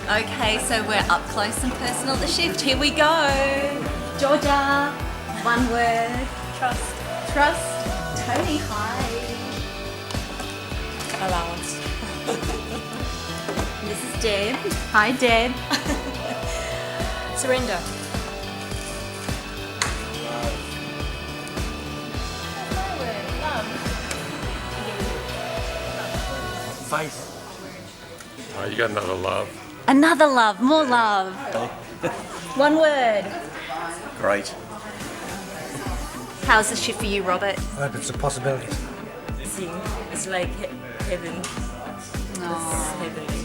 Okay, so we're up close and personal the shift. Here we go. Georgia, one word. Trust. Trust. Tony, hi. Allowance. This is Deb. Hi, Deb. Surrender. Faith. Oh, you got another love. Another love, more love. One word. Great. How's the shift for you, Robert? I hope it's a possibility. Sing. It's like heaven. It's heavenly.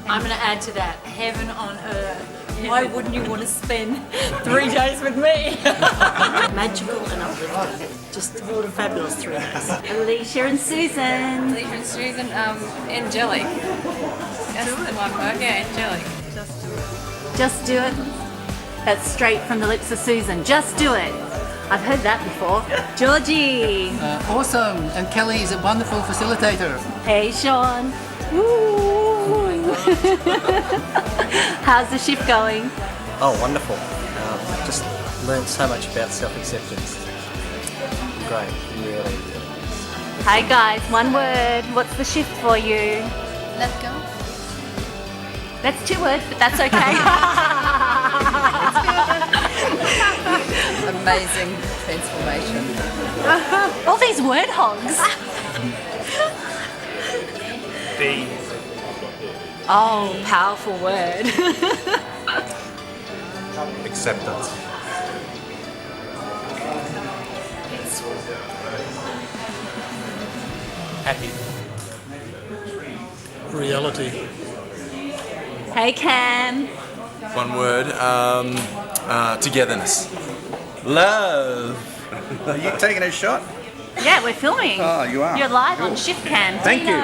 I'm going to add to that. Heaven on earth. Why wouldn't you want to spend 3 days with me? Magical and uplifting. Just fabulous 3 days. Alicia and Susan. Alicia and Susan, angelic. That's the one word, yeah, angelic. Just do it. That's straight from the lips of Susan. Just do it. I've heard that before. Georgie. Awesome, and Kelly is a wonderful facilitator. Hey, Sean. Woo. How's the shift going? Oh, wonderful. Just learned so much about self-acceptance. Great, really. Hi guys, one word. What's the shift for you? Let go. That's 2 words, but that's okay. Amazing transformation. All these word hogs. B. Oh, powerful word. Acceptance. Happy. Reality. Hey Cam. One word, togetherness. Love. Are you taking a shot? Yeah, we're filming. Oh, you are? You're live on Cool. Shift Cam. Thank you. Dino.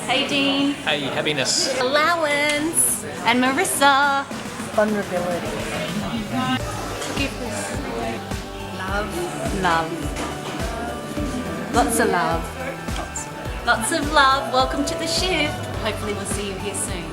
Hey Dean. Hey, happiness. Allowance. And Marissa. Vulnerability. Love. Lots of love. Lots of love. Welcome to the shift. Hopefully we'll see you here soon.